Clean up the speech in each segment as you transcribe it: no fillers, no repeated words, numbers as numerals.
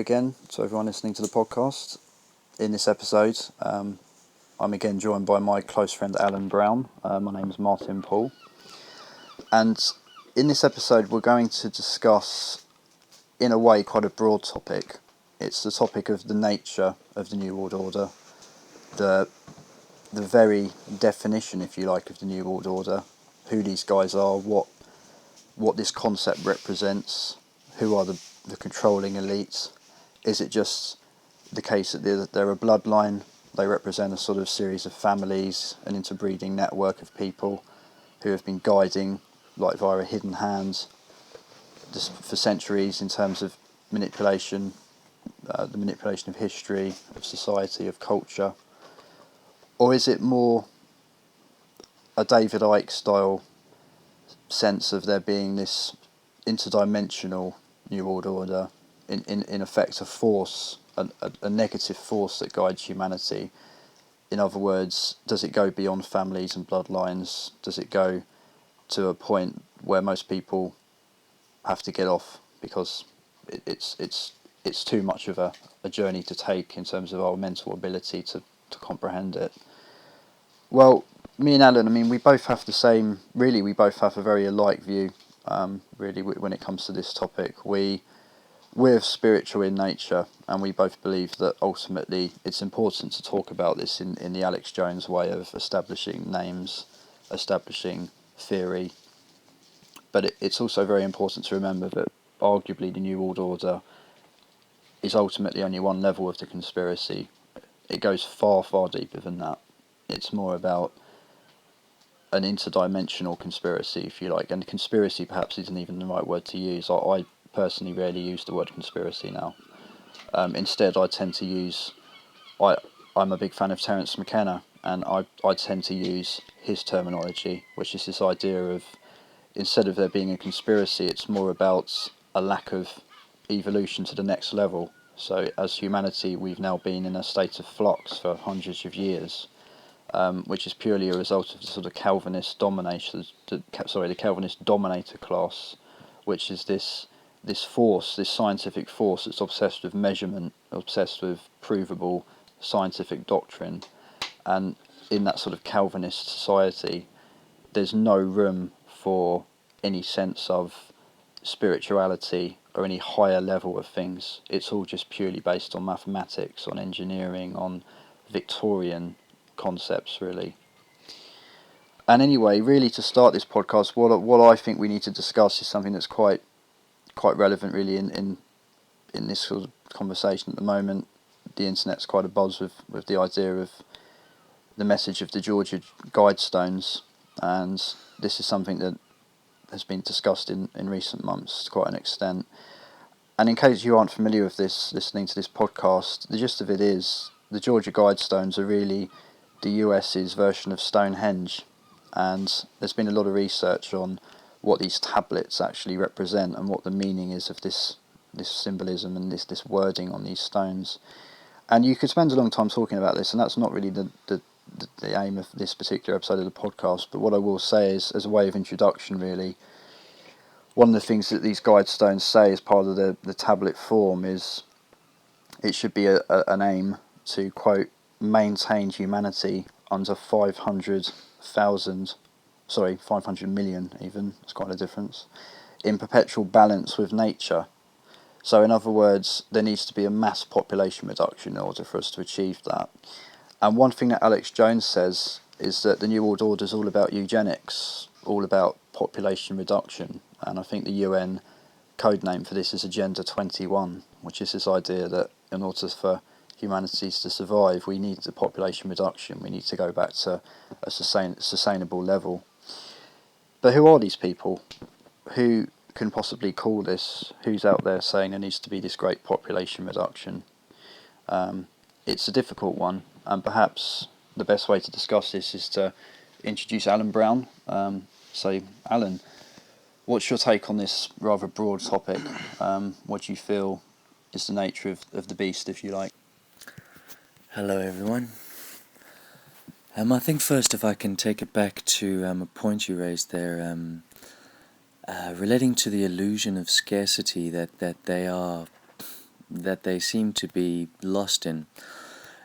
again to everyone listening to the podcast. In this episode, I'm again joined by my close friend Alan Brown. My name is Martin Poole. And in this episode, we're going to discuss, in a way, quite a broad topic. It's the topic of the nature of the New World Order, the very definition, if you like, of the New World Order, who these guys are, what this concept represents, who are the controlling elites. Is it just the case that they're a bloodline? They represent a sort of series of families, an interbreeding network of people who have been guiding, like via a hidden hand, just for centuries in terms of manipulation, the manipulation of history, of society, of culture? Or is it more a David Icke style sense of there being this interdimensional New World Order, in effect a force, a negative force that guides humanity? In other words, does it go beyond families and bloodlines? Does it go to a point where most people have to get off because it's too much of a journey to take in terms of our mental ability to comprehend it? Well, me and Alan, we both have the same, really, we both have a very alike view, really, when it comes to this topic. We're spiritual in nature, and we both believe that ultimately it's important to talk about this in the Alex Jones way of establishing names, establishing theory. But it's also very important to remember that arguably the New World Order is ultimately only one level of the conspiracy. It goes far, far deeper than that. It's more about an interdimensional conspiracy, if you like, and conspiracy perhaps isn't even the right word to use. I personally rarely use the word conspiracy now. Instead, I tend to use, I'm a big fan of Terence McKenna, and I tend to use his terminology, which is this idea of, instead of there being a conspiracy, it's more about a lack of evolution to the next level. So as humanity, we've now been in a state of flux for hundreds of years, which is purely a result of the sort of Calvinist domination, the Calvinist dominator class, which is this force, this scientific force that's obsessed with measurement, obsessed with provable scientific doctrine. And in that sort of Calvinist society, there's no room for any sense of spirituality or any higher level of things. It's all just purely based on mathematics, on engineering, on Victorian concepts, really. And anyway, really, to start this podcast, what I think we need to discuss is something that's quite relevant, really, in this sort of conversation at the moment. The internet's quite abuzz with the idea of the message of the Georgia Guidestones, and this is something that has been discussed in recent months to quite an extent. And in case you aren't familiar with this, listening to this podcast, the gist of it is the Georgia Guidestones are really the US's version of Stonehenge, and there's been a lot of research on what these tablets actually represent and what the meaning is of this symbolism and this wording on these stones. And you could spend a long time talking about this, and that's not really the aim of this particular episode of the podcast. But what I will say is, as a way of introduction, really, one of the things that these guide stones say as part of the tablet form is it should be an aim to, quote, maintain humanity under 500 million even, it's quite a difference, in perpetual balance with nature. So in other words, there needs to be a mass population reduction in order for us to achieve that. And one thing that Alex Jones says is that the New World Order is all about eugenics, all about population reduction. And I think the UN code name for this is Agenda 21, which is this idea that in order for humanity to survive, we need the population reduction. We need to go back to a sustainable level. But who are these people? Who can possibly call this? Who's out there saying there needs to be this great population reduction? It's a difficult one, and perhaps the best way to discuss this is to introduce Alan Brown. So, Alan, what's your take on this rather broad topic? What do you feel is the nature of the beast, if you like? Hello everyone. I think first, if I can take it back to a point you raised there, relating to the illusion of scarcity that they are that they seem to be lost in.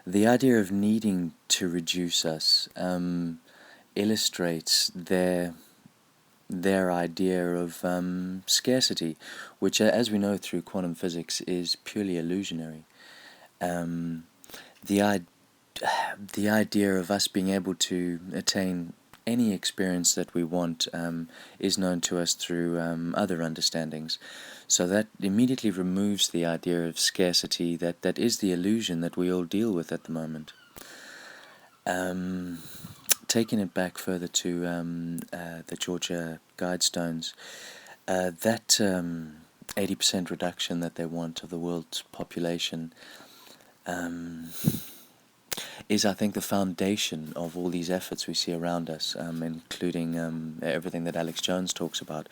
The idea of needing to reduce us illustrates their idea of scarcity, which, as we know through quantum physics, is purely illusionary. The the idea of us being able to attain any experience that we want is known to us through other understandings. So that immediately removes the idea of scarcity that is the illusion that we all deal with at the moment. Taking it back further to the Georgia Guidestones, that 80% reduction that they want of the world's population is, I think, the foundation of all these efforts we see around us, including everything that Alex Jones talks about,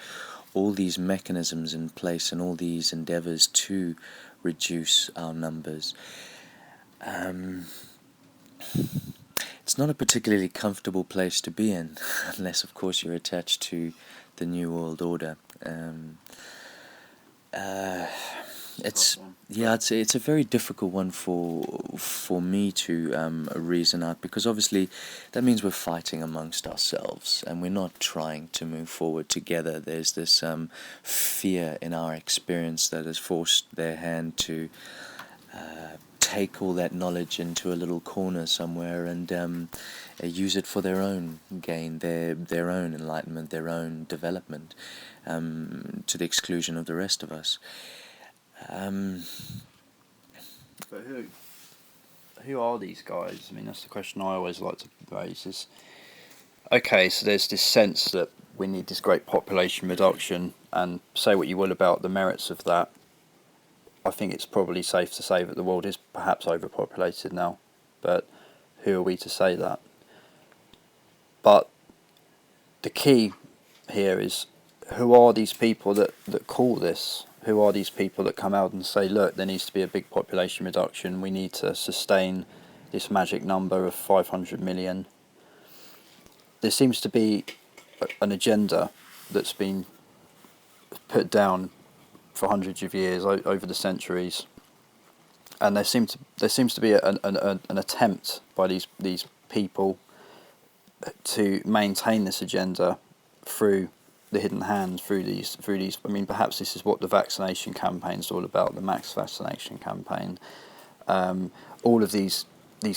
all these mechanisms in place and all these endeavors to reduce our numbers. It's not a particularly comfortable place to be in, unless, of course, you're attached to the New World Order. It's a very difficult one for me to reason out, because obviously that means we're fighting amongst ourselves and we're not trying to move forward together. There's this fear in our experience that has forced their hand to take all that knowledge into a little corner somewhere and use it for their own gain, their own enlightenment, their own development, to the exclusion of the rest of us. But who are these guys? I mean, that's the question I always like to raise. Is okay, so there's this sense that we need this great population reduction, and say what you will about the merits of that, I think it's probably safe to say that the world is perhaps overpopulated now, but who are we to say that? But the key here is, who are these people that call this? Who are these people that come out and say, look, there needs to be a big population reduction, we need to sustain this magic number of 500 million? There seems to be an agenda that's been put down for hundreds of years, over the centuries, and there seems to be an attempt by these people to maintain this agenda through the hidden hand, through these. I mean, perhaps this is what the vaccination campaign is all about, the mass vaccination campaign. All of these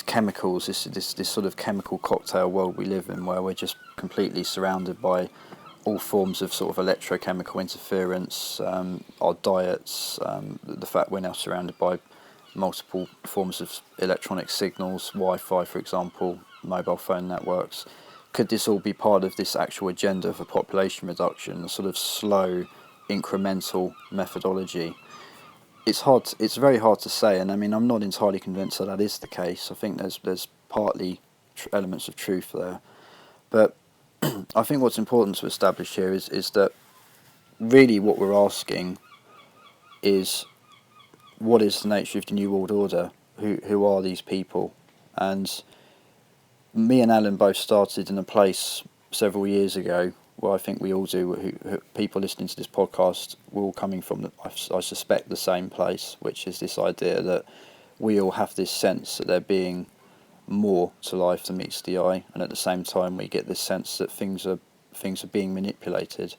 chemicals, this sort of chemical cocktail world we live in, where we're just completely surrounded by all forms of sort of electrochemical interference, our diets, the fact we're now surrounded by multiple forms of electronic signals, Wi-Fi, for example, mobile phone networks. Could this all be part of this actual agenda for population reduction, a sort of slow, incremental methodology? It's very hard to say, and I mean, I'm not entirely convinced that is the case. I think there's partly elements of truth there, but I think what's important to establish here is that really what we're asking is, what is the nature of the New World Order? Who are these people? And me and Alan both started in a place several years ago where I think we all do, who people listening to this podcast, we're all coming from, I suspect, the same place, which is this idea that we all have this sense that there being more to life than meets the eye, and at the same time we get this sense that things are being manipulated.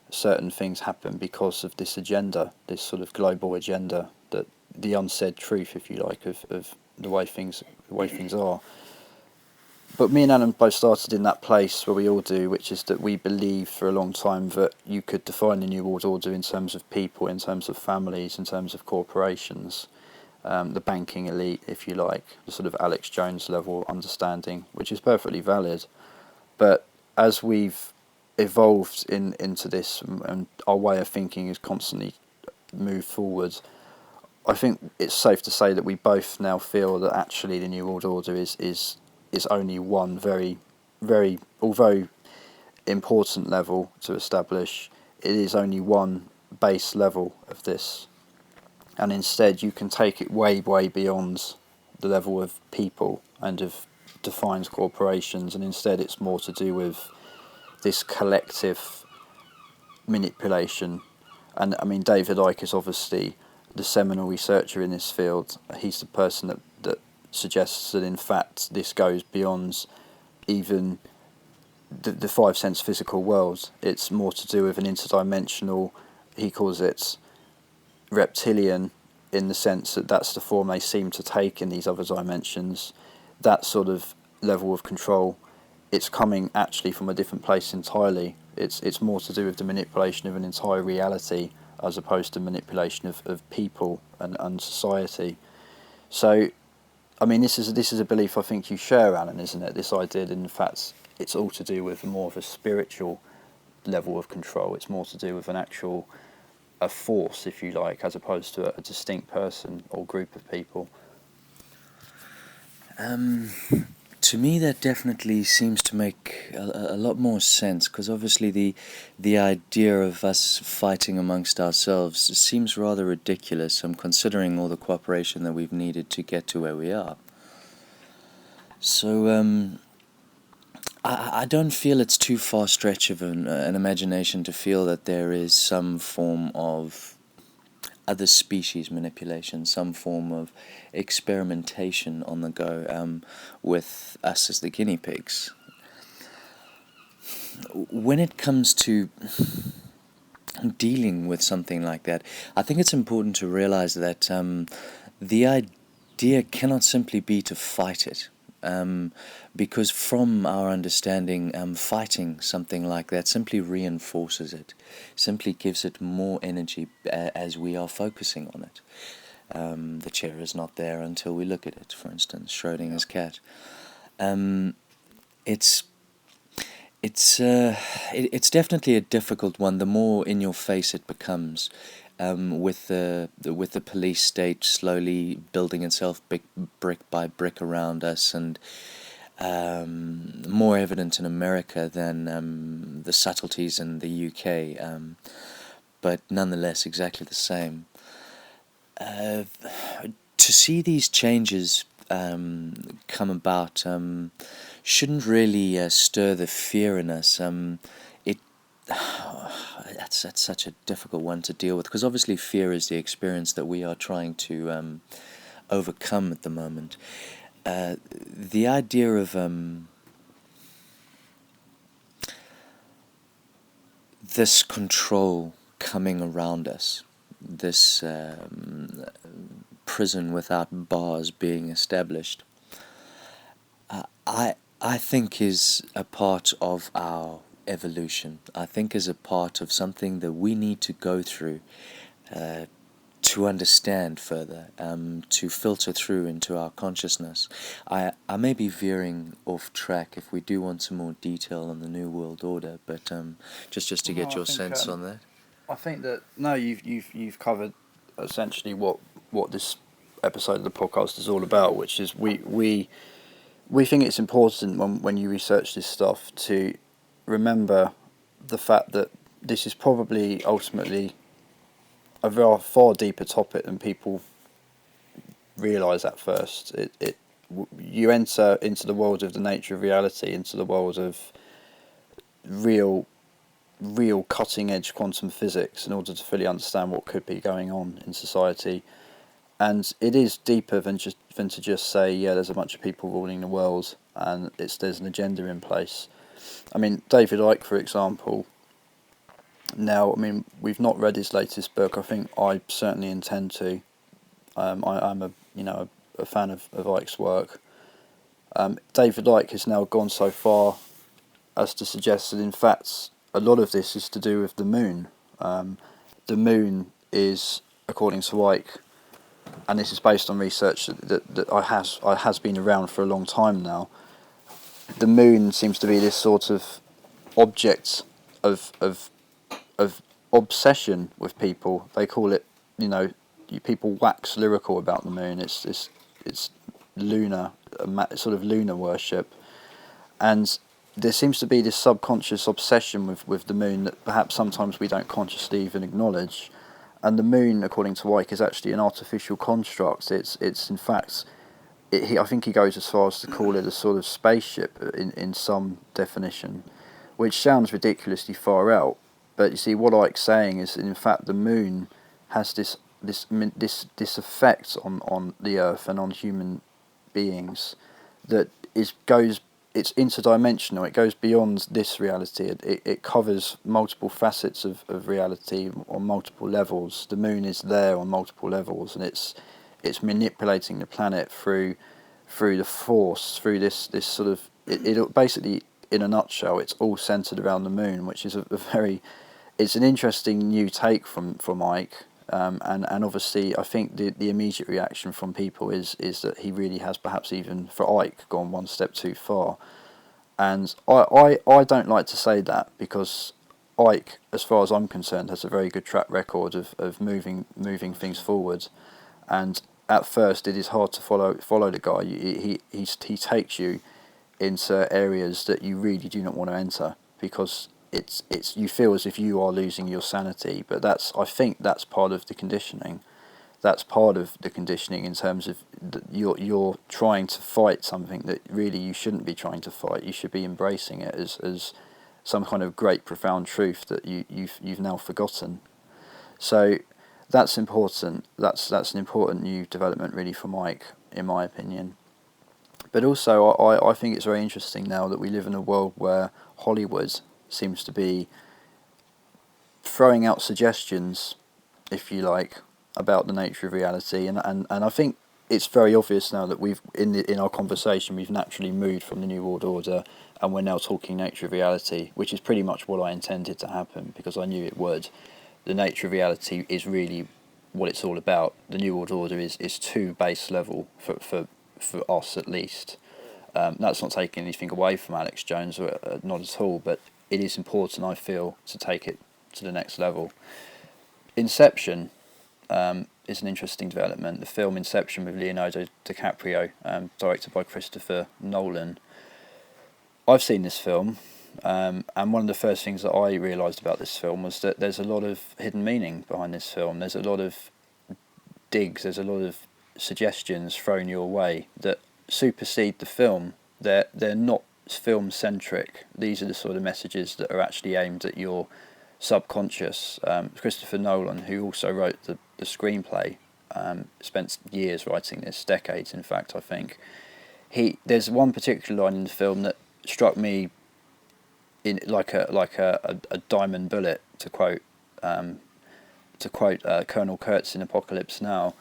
Certain things happen because of this agenda, this sort of global agenda, that the unsaid truth, if you like, of the way things are. But me and Alan both started in that place where we all do, which is that we believe for a long time that you could define the New World Order in terms of people, in terms of families, in terms of corporations. The banking elite, if you like, the sort of Alex Jones level understanding, which is perfectly valid. But as we've evolved into this, and our way of thinking has constantly moved forward, I think it's safe to say that we both now feel that actually the New World Order is only one very, very, although important level to establish. It is only one base level of this. And instead you can take it way, way beyond the level of people and of defined corporations, and instead it's more to do with this collective manipulation. And I mean, David Icke is obviously the seminal researcher in this field. He's the person that suggests that in fact this goes beyond even the five sense physical world. It's more to do with an interdimensional, he calls it reptilian, in the sense that that's the form they seem to take in these other dimensions. That sort of level of control, it's coming actually from a different place entirely. It's more to do with the manipulation of an entire reality as opposed to manipulation of people and society. So, I mean, this is a belief I think you share, Alan, isn't it? This idea that in fact it's all to do with more of a spiritual level of control. It's more to do with a force, if you like, as opposed to a distinct person or group of people. To me, that definitely seems to make a lot more sense, because obviously the idea of us fighting amongst ourselves seems rather ridiculous, considering all the cooperation that we've needed to get to where we are. So I don't feel it's too far stretch of an imagination to feel that there is some form of other species manipulation, some form of experimentation on the go with us as the guinea pigs. When it comes to dealing with something like that, I think it's important to realize that the idea cannot simply be to fight it. Because from our understanding, fighting something like that simply reinforces it, simply gives it more energy as we are focusing on it. The chair is not there until we look at it, for instance, Schrodinger's cat. It's definitely a difficult one. The more in your face it becomes, with the police state slowly building itself brick by brick around us, and more evident in America than the subtleties in the UK, but nonetheless exactly the same. To see these changes come about shouldn't really stir the fear in us. That's such a difficult one to deal with, because obviously fear is the experience that we are trying to overcome at the moment. The idea of this control coming around us, this prison without bars being established, I think is a part of our evolution. I think is a part of something that we need to go through to understand further, to filter through into our consciousness. I may be veering off track if we do want some more detail on the New World Order, but just to get your sense on that. I think that you've covered essentially what this episode of the podcast is all about, which is we think it's important when you research this stuff to remember the fact that this is probably ultimately a far deeper topic than people realise at first. You enter into the world of the nature of reality, into the world of real cutting edge quantum physics in order to fully understand what could be going on in society. And it is deeper than to just say, yeah, there's a bunch of people ruling the world and there's an agenda in place. I mean, David Icke, for example. Now, I mean, we've not read his latest book. I think I certainly intend to. I'm a fan of Icke's work. David Icke has now gone so far as to suggest that in fact a lot of this is to do with the moon. The moon is, according to Icke, and this is based on research that has been around for a long time now. The moon seems to be this sort of object of obsession with people. They call it, people wax lyrical about the moon. It's lunar, sort of lunar worship, and there seems to be this subconscious obsession with the moon that perhaps sometimes we don't consciously even acknowledge. And the moon, according to Icke, is actually an artificial construct. It's in fact, I think he goes as far as to call it a sort of spaceship in some definition, which sounds ridiculously far out. But you see, what Icke's saying is, in fact, the moon has this this effect on the Earth and on human beings that it's interdimensional. It goes beyond this reality. It covers multiple facets of reality on multiple levels. The moon is there on multiple levels, and it's manipulating the planet through the force, through this sort of it basically, in a nutshell, it's all centered around the moon, which is it's an interesting new take from Icke. And obviously, I think the immediate reaction from people is that he really has, perhaps even for Icke, gone one step too far. And I don't like to say that, because Icke, as far as I'm concerned, has a very good track record of moving things forward. And at first, it is hard to follow the guy. He takes you into areas that you really do not want to enter, because it's you feel as if you are losing your sanity. But I think that's part of the conditioning. That's part of the conditioning, in terms of you're trying to fight something that really you shouldn't be trying to fight. You should be embracing it as some kind of great, profound truth that you've now forgotten. So that's important. That's an important new development, really, for Icke, in my opinion. But also, I think it's very interesting now that we live in a world where Hollywood seems to be throwing out suggestions, if you like, about the nature of reality, and I think it's very obvious now that we've in our conversation we've naturally moved from the New World Order, and we're now talking nature of reality, which is pretty much what I intended to happen, because I knew it would. The nature of reality is really what it's all about. The New World Order is too base level for us, at least. That's not taking anything away from Alex Jones, not at all, but it is important, I feel, to take it to the next level. Inception is an interesting development. The film Inception with Leonardo DiCaprio, directed by Christopher Nolan. I've seen this film, and one of the first things that I realised about this film was that there's a lot of hidden meaning behind this film. There's a lot of digs, there's a lot of suggestions thrown your way that supersede the film. They're not film centric. These are the sort of messages that are actually aimed at your subconscious. Christopher Nolan, who also wrote the screenplay, spent years writing this, decades in fact, I think. There's one particular line in the film that struck me in like a diamond bullet, to quote Colonel Kurtz in Apocalypse Now.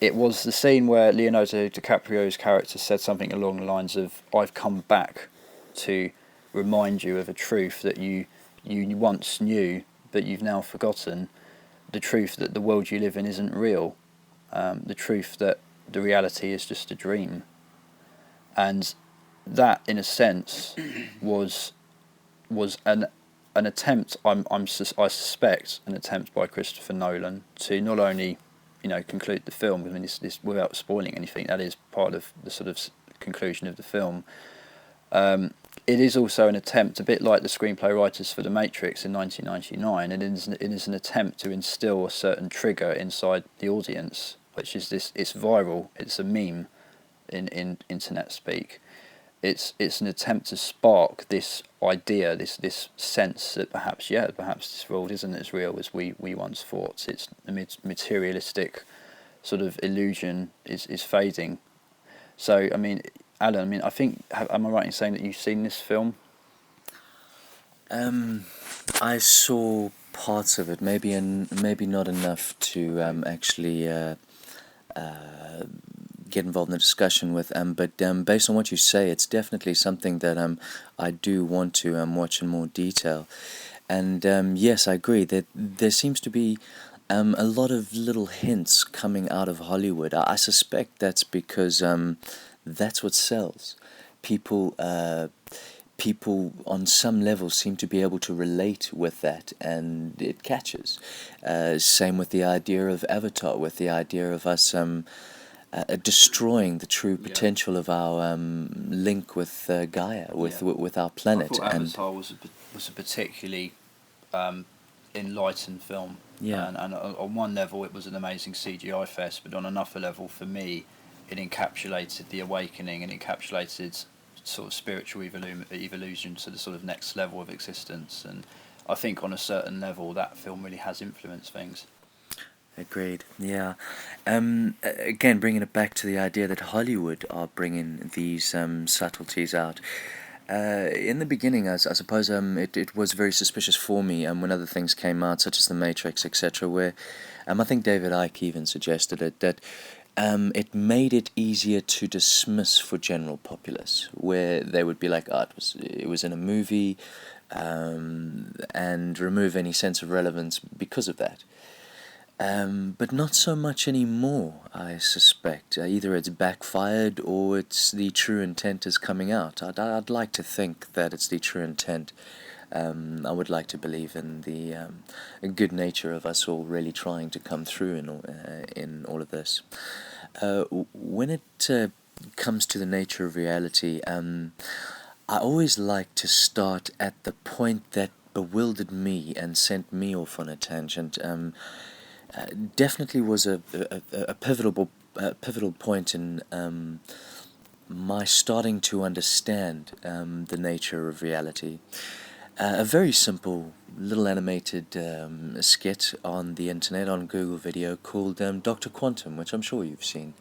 It was the scene where Leonardo DiCaprio's character said something along the lines of, "I've come back to remind you of a truth that you once knew, but you've now forgotten. The truth that the world you live in isn't real. The truth that the reality is just a dream." And that, in a sense, was an attempt. I suspect an attempt by Christopher Nolan to not only, conclude the film. I mean, this without spoiling anything. That is part of the sort of conclusion of the film. It is also an attempt, a bit like the screenplay writers for The Matrix in 1999. It is an attempt to instill a certain trigger inside the audience, which is this. It's viral. It's a meme, in internet speak. It's an attempt to spark this idea, this sense that perhaps this world isn't as real as we once thought. It's a materialistic sort of illusion is fading. So, I mean, Alan, I think, am I right in saying that you've seen this film? I saw parts of it, maybe not enough to actually get involved in the discussion with. But based on what you say, it's definitely something that I do want to watch in more detail. And yes, I agree that there seems to be a lot of little hints coming out of Hollywood. I suspect that's because that's what sells. People on some level seem to be able to relate with that, and it catches. Same with the idea of Avatar, with the idea of us destroying the true potential of our link with Gaia, with our planet. I thought Avatar was a particularly enlightened film. Yeah. And on one level, it was an amazing CGI fest, but on another level, for me, it encapsulated the awakening and encapsulated sort of spiritual evolution to the sort of next level of existence. And I think on a certain level, that film really has influenced things. Agreed. Yeah. Again, bringing it back to the idea that Hollywood are bringing these subtleties out. In the beginning, I suppose it was very suspicious for me when other things came out, such as The Matrix, etc., where I think David Icke even suggested it, that it made it easier to dismiss for general populace, where they would be like, it was in a movie, and remove any sense of relevance because of that. But not so much anymore, I suspect. Either it's backfired or it's the true intent is coming out. I'd like to think that it's the true intent. I would like to believe in the good nature of us all really trying to come through in all of this. When it comes to the nature of reality, I always like to start at the point that bewildered me and sent me off on a tangent. Definitely was a pivotal point in my starting to understand the nature of reality. A very simple little animated skit on the internet, on Google Video, called Dr. Quantum, which I'm sure you've seen.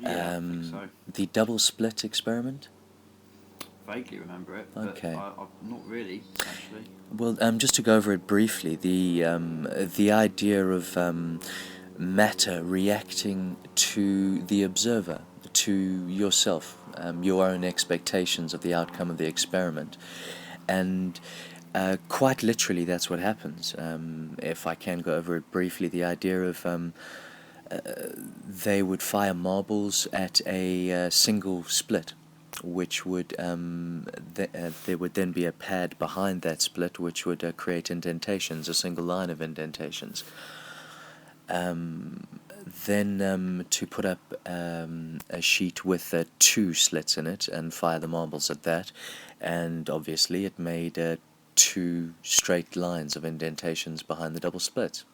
Yeah, I think so. The double split experiment. Vaguely remember it, Okay. but I'm not really, actually. Well, just to go over it briefly, the idea of matter reacting to the observer, to yourself, your own expectations of the outcome of the experiment, and quite literally, that's what happens. If I can go over it briefly, the idea of they would fire marbles at a single split, which would there would then be a pad behind that split, which would create indentations, a single line of indentations. Then to put up a sheet with two slits in it and fire the marbles at that, and obviously it made two straight lines of indentations behind the double splits.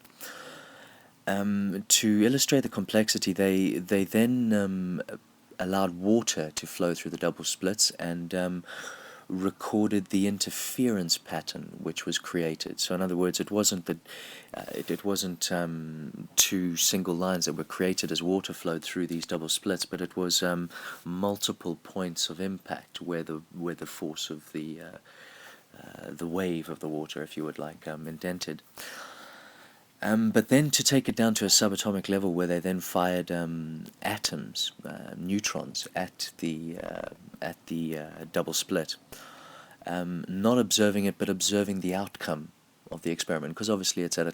To illustrate the complexity, they then allowed water to flow through the double splits and recorded the interference pattern which was created. So in other words, it wasn't two single lines that were created as water flowed through these double splits, but it was multiple points of impact where the force of the wave of the water, if you would like, indented. But then to take it down to a subatomic level, where they then fired atoms, neutrons, at the double split, not observing it, but observing the outcome of the experiment, because obviously it's at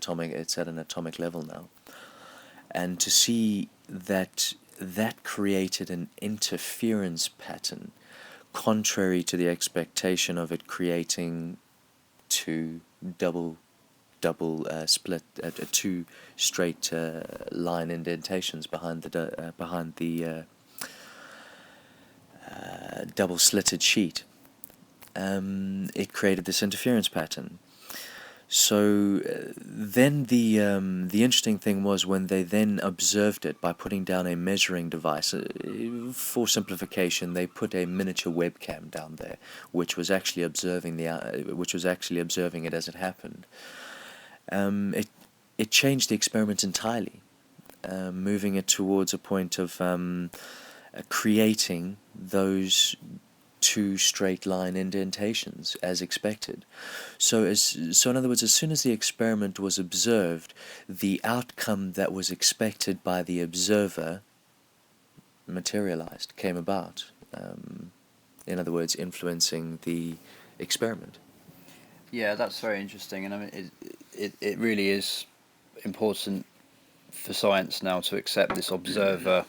an atomic level now, and to see that created an interference pattern, contrary to the expectation of it creating two double split, two straight line indentations behind the double slitted sheet. It created this interference pattern. So then the interesting thing was when they then observed it by putting down a measuring device. For simplification, they put a miniature webcam down there, which was actually observing it as it happened. It changed the experiment entirely, moving it towards a point of creating those two straight line indentations as expected. So in other words, as soon as the experiment was observed, the outcome that was expected by the observer materialized, came about. In other words, influencing the experiment. Yeah, that's very interesting, and I mean, it really is important for science now to accept this observer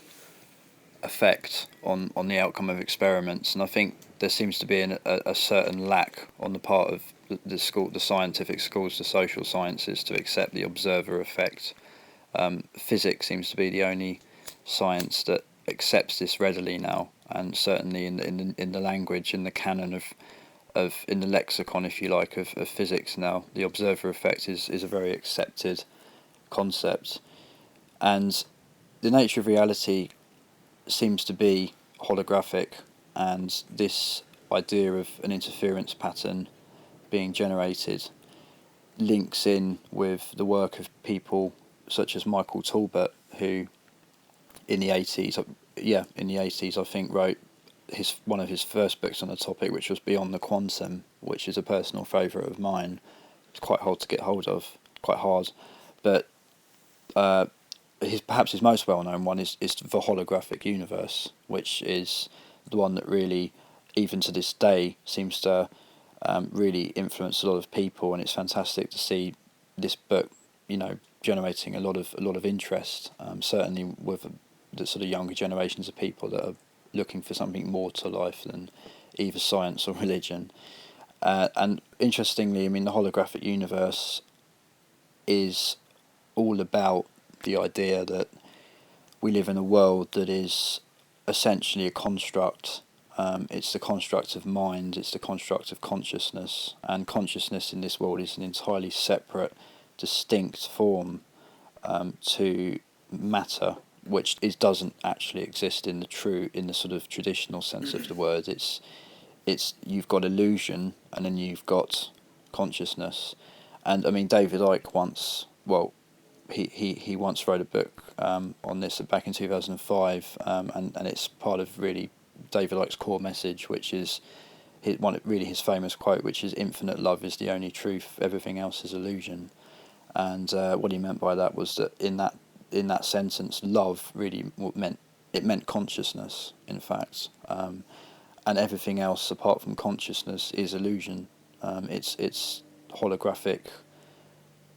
effect on the outcome of experiments, and I think there seems to be a certain lack on the part of the scientific schools, the social sciences, to accept the observer effect. Physics seems to be the only science that accepts this readily now, and certainly in the language, in the canon of in the lexicon, if you like, of physics now, the observer effect is a very accepted concept. And the nature of reality seems to be holographic, and this idea of an interference pattern being generated links in with the work of people such as Michael Talbot, who in the 80s, I think wrote one of his first books on the topic, which was Beyond the Quantum, which is a personal favourite of mine. It's quite hard to get hold of, quite hard, but perhaps his most well-known one is the Holographic Universe, which is the one that really, even to this day, seems to really influence a lot of people, and it's fantastic to see this book, generating a lot of interest, certainly with the sort of younger generations of people that are looking for something more to life than either science or religion. And interestingly, I mean, the Holographic Universe is all about the idea that we live in a world that is essentially a construct. It's the construct of mind, it's the construct of consciousness, and consciousness in this world is an entirely separate, distinct form to matter, which doesn't actually exist in the sort of traditional sense of the word. It's you've got illusion, and then you've got consciousness. And I mean, David Icke once, he once wrote a book on this back in 2005, and it's part of really David Icke's core message, which is his famous quote, which is "Infinite love is the only truth. Everything else is illusion." And what he meant by that was that in that sentence, love really meant consciousness, in fact, and everything else apart from consciousness is illusion. It's holographic.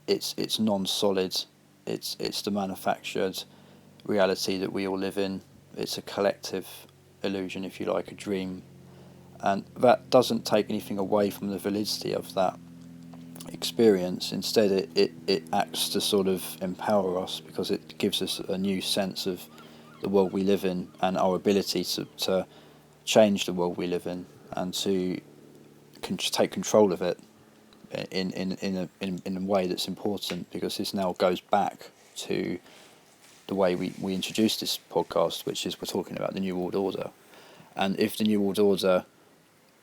It's non-solid. It's the manufactured reality that we all live in. It's a collective illusion, if you like, a dream, and that doesn't take anything away from the validity of that experience. Instead, it acts to sort of empower us, because it gives us a new sense of the world we live in and our ability to change the world we live in, and to take control of it in a way that's important, because this now goes back to the way we introduced this podcast, which is we're talking about the New World Order. And if the New World Order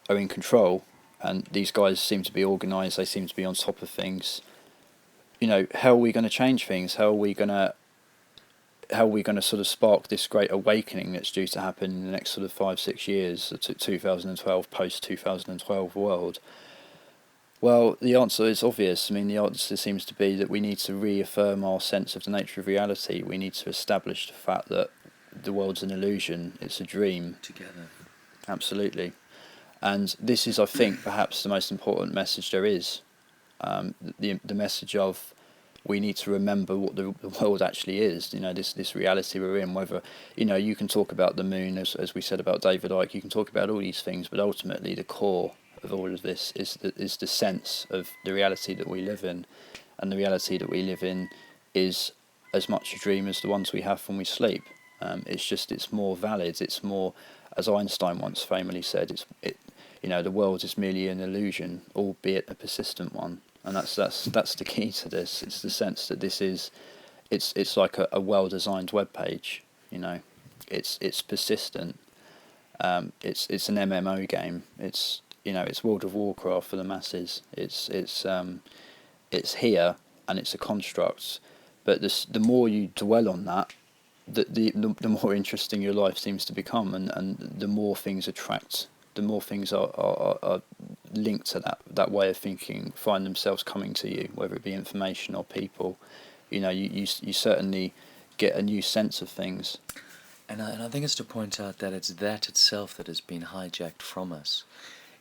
are in control, and these guys seem to be organised, they seem to be on top of things, how are we going to change things? How are we going to sort of spark this great awakening that's due to happen in the next sort of 5-6 years, the 2012, post-2012 world? Well, the answer is obvious. I mean, the answer seems to be that we need to reaffirm our sense of the nature of reality. We need to establish the fact that the world's an illusion, it's a dream. Together. Absolutely. And this is, I think, perhaps the most important message there is. The message of we need to remember what the world actually is. This reality we're in. Whether you can talk about the moon, as we said about David Icke. You can talk about all these things, but ultimately the core of all of this is the sense of the reality that we live in, and the reality that we live in is as much a dream as the ones we have when we sleep. It's more valid. It's more, as Einstein once famously said, the world is merely an illusion, albeit a persistent one. And that's the key to this. It's the sense that this is, it's like a well-designed web page. It's persistent. It's an MMO game. It's World of Warcraft for the masses. It's here, and it's a construct. But the more you dwell on that, the more interesting your life seems to become, and the more things attract, the more things are linked to that way of thinking, find themselves coming to you, whether it be information or people. You certainly get a new sense of things. And I think it's to point out that it's that itself that has been hijacked from us.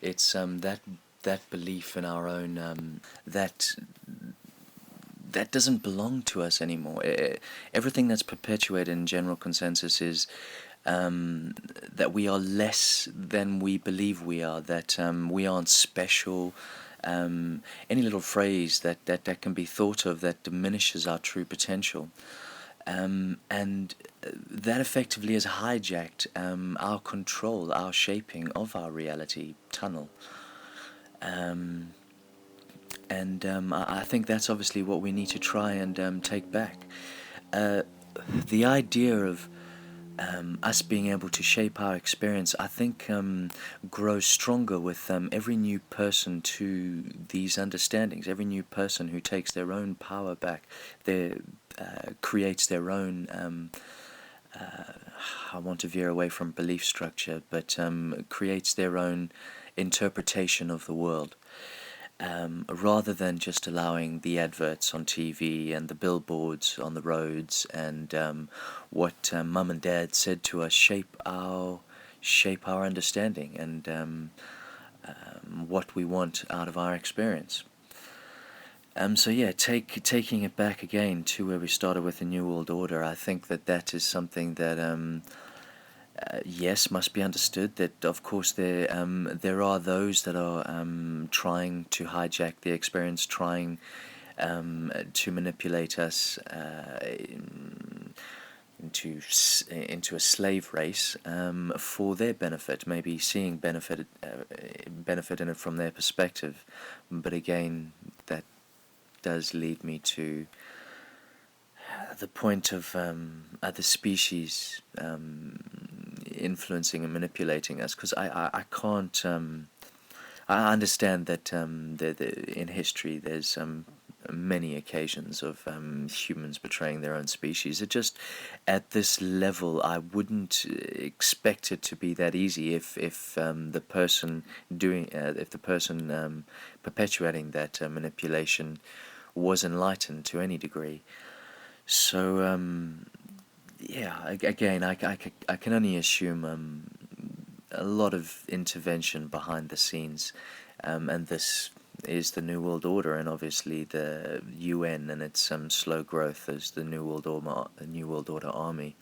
It's that belief in our own that doesn't belong to us anymore. Everything that's perpetuated in general consensus is that we are less than we believe we are, that we aren't special. Any little phrase that can be thought of that diminishes our true potential. And that effectively has hijacked our control, our shaping of our reality tunnel. I think that's obviously what we need to try and take back. The idea of us being able to shape our experience, I think, grows stronger with every new person to these understandings, every new person who takes their own power back, creates their own. I want to veer away from belief structure, but creates their own interpretation of the world. Rather than just allowing the adverts on TV and the billboards on the roads and what mum and dad said to us shape our understanding and what we want out of our experience. So yeah, taking it back again to where we started with the New World Order, I think that is something that yes, must be understood. That of course there are those that are trying to hijack the experience, trying to manipulate us into a slave race for their benefit, maybe seeing benefit in it from their perspective. But again, that does lead me to the point of other species influencing and manipulating us, because I can't. I understand that in history there's many occasions of humans betraying their own species. It just, at this level, I wouldn't expect it to be that easy if the person perpetuating that manipulation was enlightened to any degree. So yeah, again, I can only assume a lot of intervention behind the scenes, and this is the New World Order, and obviously the UN and its slow growth as the New World Order Army.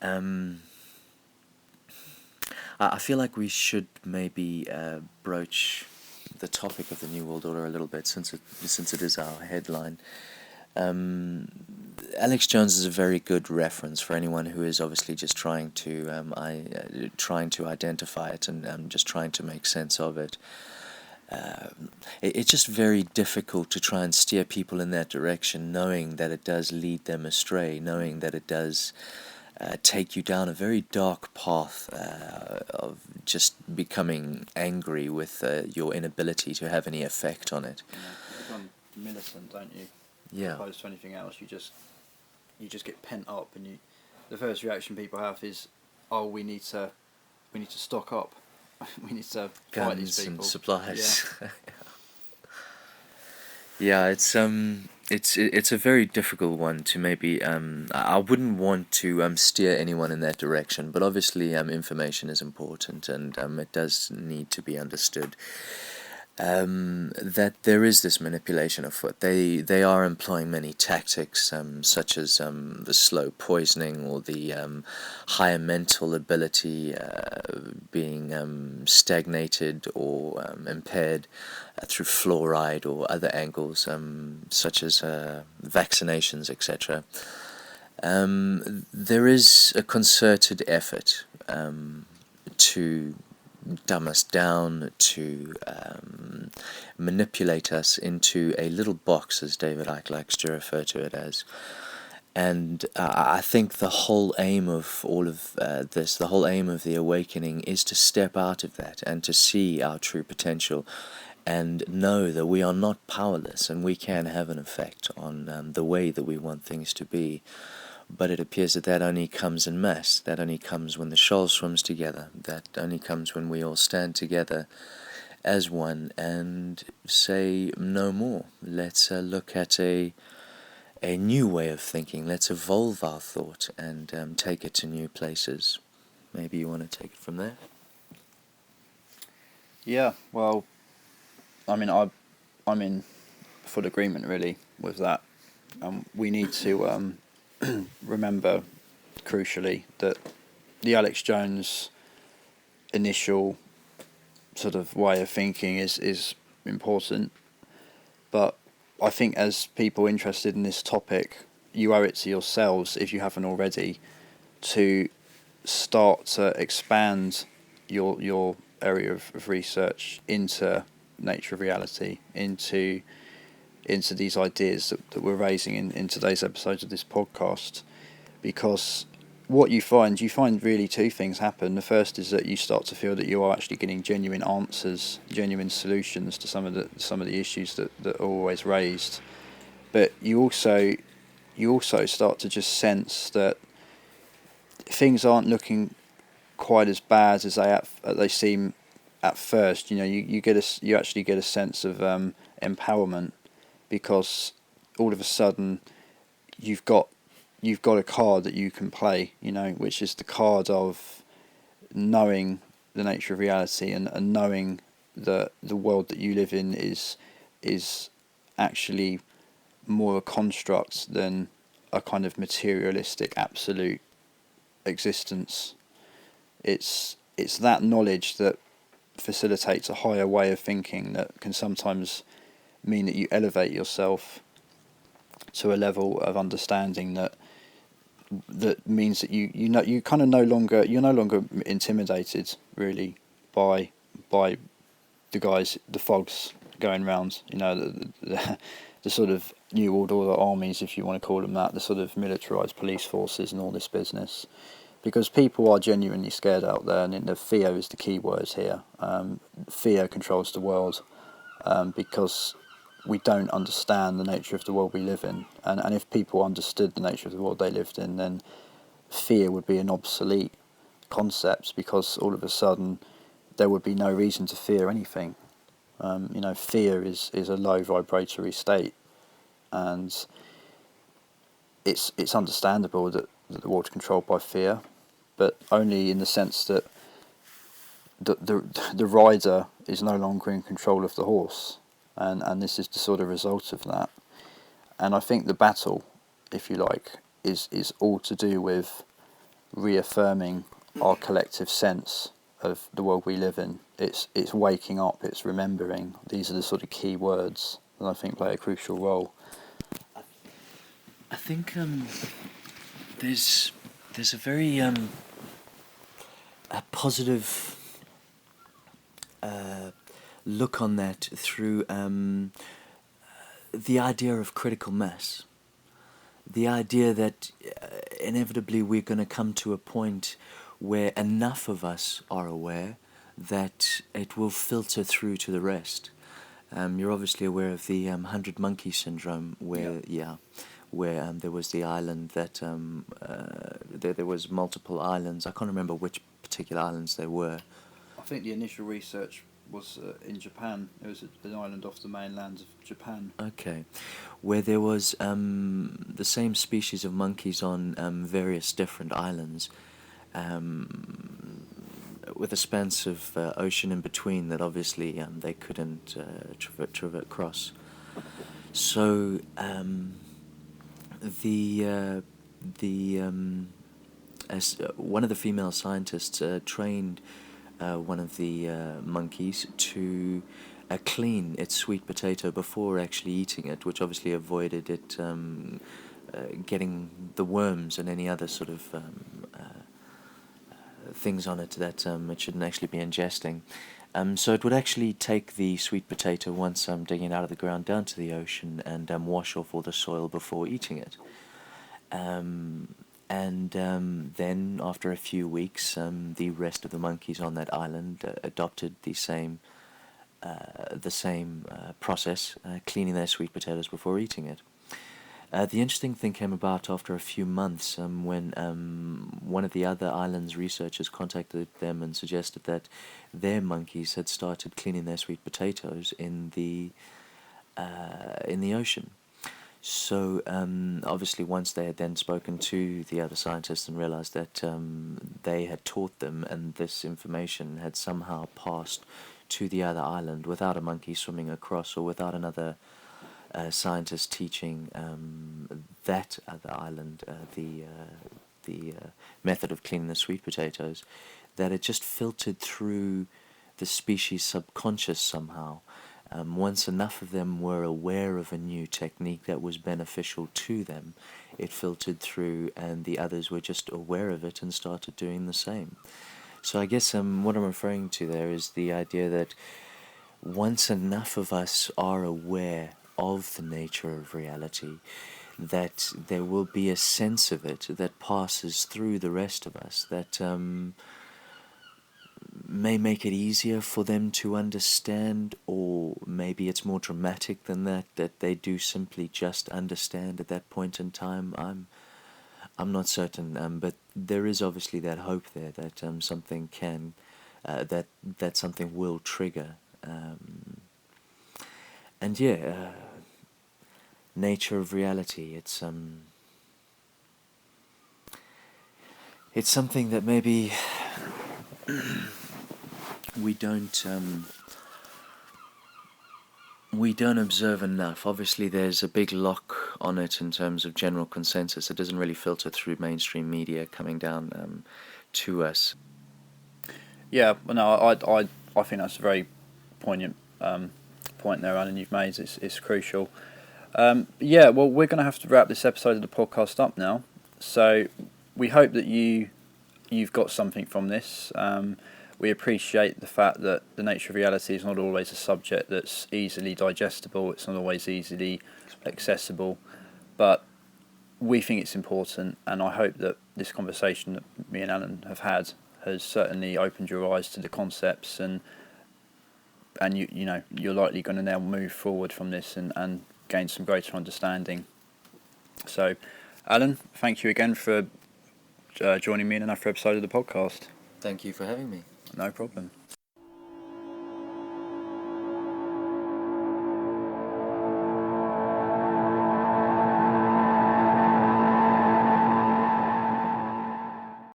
I feel like we should maybe broach the topic of the New World Order a little bit, since it is our headline. Alex Jones is a very good reference for anyone who is obviously just trying to identify it and just trying to make sense of it. It's just very difficult to try and steer people in that direction, knowing that it does lead them astray, knowing that it does take you down a very dark path of just becoming angry with your inability to have any effect on it. Yeah, you become militant, don't you? Yeah. As opposed to anything else, you just get pent up, and the first reaction people have is, "Oh, we need to stock up. We need to fight these people." Guns and supplies. Yeah. Yeah, it's a very difficult one to maybe. I wouldn't want to steer anyone in that direction, but obviously information is important, and it does need to be understood. That there is this manipulation afoot. They are employing many tactics, such as the slow poisoning or the higher mental ability being stagnated or impaired through fluoride or other angles, such as vaccinations, etc. There is a concerted effort to dumb us down, to manipulate us into a little box, as David Icke likes to refer to it as. And I think the whole aim of all of this, the whole aim of the awakening, is to step out of that and to see our true potential and know that we are not powerless and we can have an effect on the way that we want things to be. But it appears that only comes en masse. That only comes when the shoal swims together. That only comes when we all stand together as one and say no more. Let's look at a new way of thinking. Let's evolve our thought and take it to new places. Maybe you want to take it from there? Yeah, well, I mean, I'm in full agreement really with that. We need to remember, crucially, that the Alex Jones initial sort of way of thinking is important, but I think as people interested in this topic, you owe it to yourselves, if you haven't already, to start to expand your area of research into nature of reality, into these ideas that we're raising in today's episode of this podcast, because what you find really two things happen. The first is that you start to feel that you are actually getting genuine answers, genuine solutions to some of the issues that are always raised, but you also you also start to just sense that things aren't looking quite as bad as they seem at first. You actually get a sense of empowerment, because all of a sudden you've got a card that you can play, which is the card of knowing the nature of reality, and knowing that the world that you live in is actually more a construct than a kind of materialistic absolute existence. It's that knowledge that facilitates a higher way of thinking that can sometimes mean that you elevate yourself to a level of understanding that means that you kind of you're no longer intimidated really by the fogs going round, the sort of new world order armies, if you want to call them that, the sort of militarized police forces and all this business, because people are genuinely scared out there, and the fear is the key word here. Fear controls the world, because we don't understand the nature of the world we live in, and if people understood the nature of the world they lived in, then fear would be an obsolete concept, because all of a sudden there would be no reason to fear anything. Fear is a low vibratory state, and it's understandable that the world's controlled by fear, but only in the sense that the rider is no longer in control of the horse, and this is the sort of result of that. And I think the battle, if you like, is all to do with reaffirming our collective sense of the world we live in. It's waking up, it's remembering. These are the sort of key words that I think play a crucial role. I think there's a very a positive look on that through the idea of critical mass. The idea that inevitably we're going to come to a point where enough of us are aware that it will filter through to the rest. You're obviously aware of the 100 monkey syndrome, where where there was the island that there was multiple islands. I can't remember which particular islands they were. I think the initial research was in Japan. It was an island off the mainland of Japan. Okay, where there was the same species of monkeys on various different islands, with a span of ocean in between that obviously they couldn't traverse across. So as one of the female scientists trained one of the monkeys to clean its sweet potato before actually eating it, which obviously avoided it getting the worms and any other sort of things on it that it shouldn't actually be ingesting. So it would actually take the sweet potato once digging it out of the ground down to the ocean and wash off all the soil before eating it. Then after a few weeks, the rest of the monkeys on that island adopted the same process, cleaning their sweet potatoes before eating it. The interesting thing came about after a few months when one of the other island's researchers contacted them and suggested that their monkeys had started cleaning their sweet potatoes in the ocean. So obviously once they had then spoken to the other scientists and realized that they had taught them and this information had somehow passed to the other island without a monkey swimming across or without another scientist teaching that other island the method of cleaning the sweet potatoes, that it just filtered through the species' subconscious somehow. Once enough of them were aware of a new technique that was beneficial to them, it filtered through and the others were just aware of it and started doing the same. So I guess what I'm referring to there is the idea that once enough of us are aware of the nature of reality, that there will be a sense of it that passes through the rest of us, that may make it easier for them to understand, or maybe it's more dramatic than that, that they do simply just understand at that point in time. I'm not certain, but there is obviously that hope there that something can, that something will trigger. And yeah, nature of reality. It's something that maybe we don't observe enough. Obviously, there's a big lock on it in terms of general consensus. It doesn't really filter through mainstream media coming down to us. Yeah, well, no, I think that's a very poignant point there, Alan, you've made. It's crucial. Yeah, well, we're going to have to wrap this episode of the podcast up now. So we hope that you've got something from this. We appreciate the fact that the nature of reality is not always a subject that's easily digestible. It's not always easily accessible, but we think it's important, and I hope that this conversation that me and Alan have had has certainly opened your eyes to the concepts, and you know you're likely going to now move forward from this and gain some greater understanding. So, Alan, thank you again for joining me in another episode of the podcast. Thank you for having me. No problem.